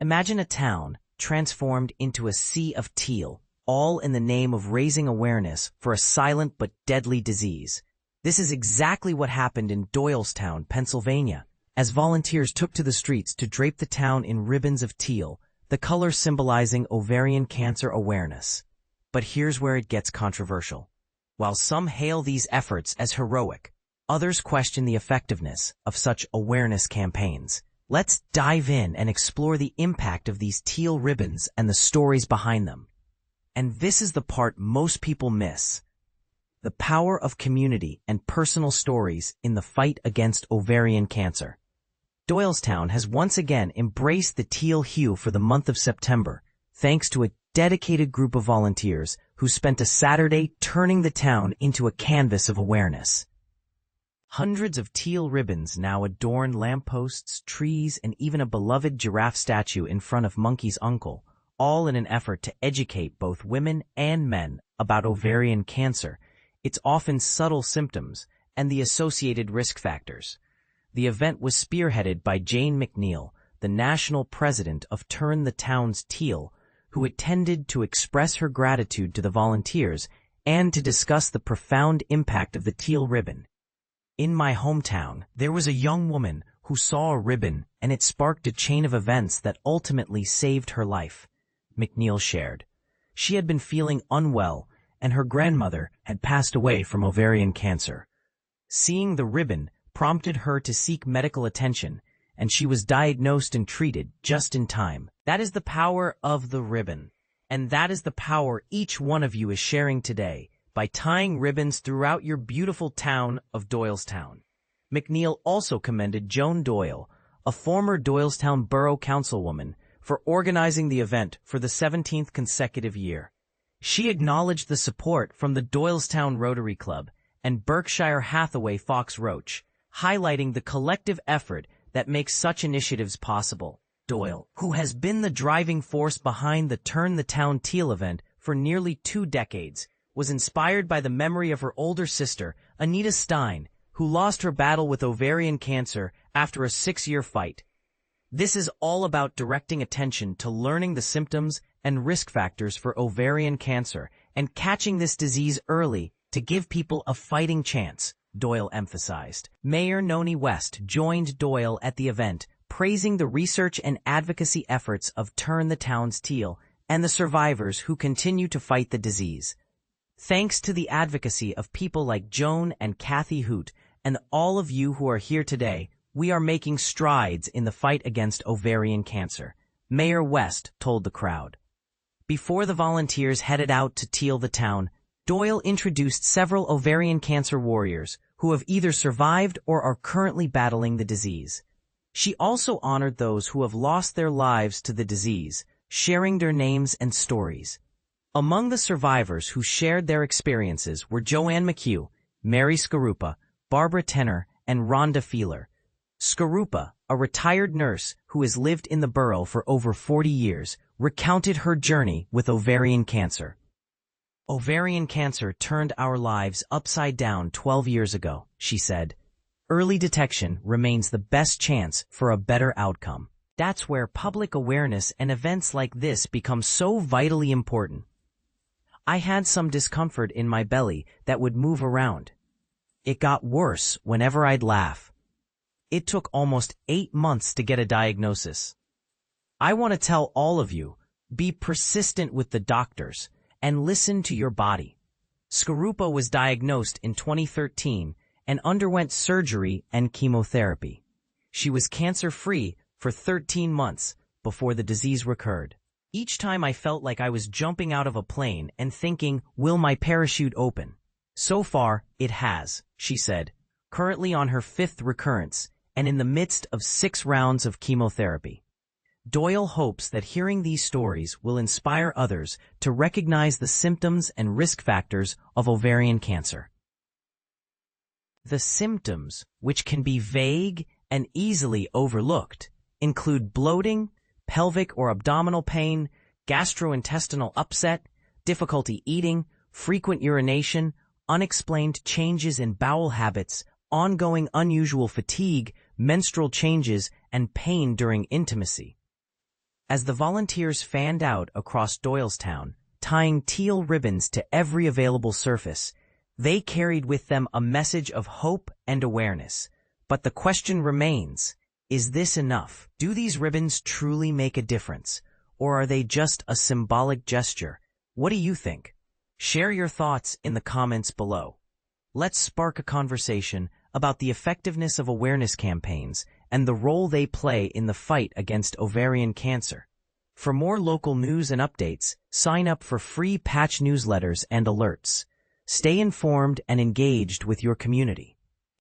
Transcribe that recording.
Imagine a town transformed into a sea of teal, all in the name of raising awareness for a silent but deadly disease. This is exactly what happened in Doylestown, Pennsylvania, as volunteers took to the streets to drape the town in ribbons of teal, the color symbolizing ovarian cancer awareness. But here's where it gets controversial. While some hail these efforts as heroic, others question the effectiveness of such awareness campaigns. Let's dive in and explore the impact of these teal ribbons and the stories behind them. And this is the part most people miss: the power of community and personal stories in the fight against ovarian cancer. Doylestown has once again embraced the teal hue for the month of September, thanks to a dedicated group of volunteers who spent a Saturday turning the town into a canvas of awareness. Hundreds of teal ribbons now adorn lampposts, trees, and even a beloved giraffe statue in front of Monkey's uncle, all in an effort to educate both women and men about ovarian cancer, its often subtle symptoms, and the associated risk factors. The event was spearheaded by Jane McNeil, the national president of Turn the Town's Teal, who attended to express her gratitude to the volunteers and to discuss the profound impact of the teal ribbon. In my hometown, there was a young woman who saw a ribbon and it sparked a chain of events that ultimately saved her life, McNeil shared. She had been feeling unwell and her grandmother had passed away from ovarian cancer. Seeing the ribbon prompted her to seek medical attention, and she was diagnosed and treated just in time. That is the power of the ribbon, and that is the power each one of you is sharing today by tying ribbons throughout your beautiful town of Doylestown. McNeil also commended Joan Doyle, a former Doylestown Borough Councilwoman, for organizing the event for the 17th consecutive year. She acknowledged the support from the Doylestown Rotary Club and Berkshire Hathaway Fox Roach, highlighting the collective effort that makes such initiatives possible. Doyle, who has been the driving force behind the Turn the Town Teal event for nearly 2 decades, was inspired by the memory of her older sister, Anita Stein, who lost her battle with ovarian cancer after a 6-year fight. This is all about directing attention to learning the symptoms and risk factors for ovarian cancer and catching this disease early to give people a fighting chance, Doyle emphasized. Mayor Noni West joined Doyle at the event, praising the research and advocacy efforts of Turn the Town's Teal and the survivors who continue to fight the disease. Thanks to the advocacy of people like Joan and Kathy Hoot and all of you who are here today, we are making strides in the fight against ovarian cancer, Mayor West told the crowd. Before the volunteers headed out to teal the town, Doyle introduced several ovarian cancer warriors who have either survived or are currently battling the disease. She also honored those who have lost their lives to the disease, sharing their names and stories. Among the survivors who shared their experiences were Joanne McHugh, Mary Skarupa, Barbara Tenner, and Rhonda Feeler. Skarupa, a retired nurse who has lived in the borough for over 40 years, recounted her journey with ovarian cancer. Ovarian cancer turned our lives upside down 12 years ago, she said. Early detection remains the best chance for a better outcome. That's where public awareness and events like this become so vitally important. I had some discomfort in my belly that would move around. It got worse whenever I'd laugh. It took almost 8 months to get a diagnosis. I want to tell all of you, be persistent with the doctors and listen to your body. Skarupa was diagnosed in 2013 and underwent surgery and chemotherapy. She was cancer-free for 13 months before the disease recurred. Each time I felt like I was jumping out of a plane and thinking, will my parachute open? So far, it has, she said, currently on her 5th recurrence and in the midst of 6 rounds of chemotherapy. Doyle hopes that hearing these stories will inspire others to recognize the symptoms and risk factors of ovarian cancer. The symptoms, which can be vague and easily overlooked, include bloating, pelvic or abdominal pain, gastrointestinal upset, difficulty eating, frequent urination, unexplained changes in bowel habits, ongoing unusual fatigue, menstrual changes, and pain during intimacy. As the volunteers fanned out across Doylestown, tying teal ribbons to every available surface, they carried with them a message of hope and awareness. But the question remains, is this enough? Do these ribbons truly make a difference, or are they just a symbolic gesture? What do you think? Share your thoughts in the comments below. Let's spark a conversation about the effectiveness of awareness campaigns and the role they play in the fight against ovarian cancer. For more local news and updates, sign up for free patch newsletters and alerts. Stay informed and engaged with your community.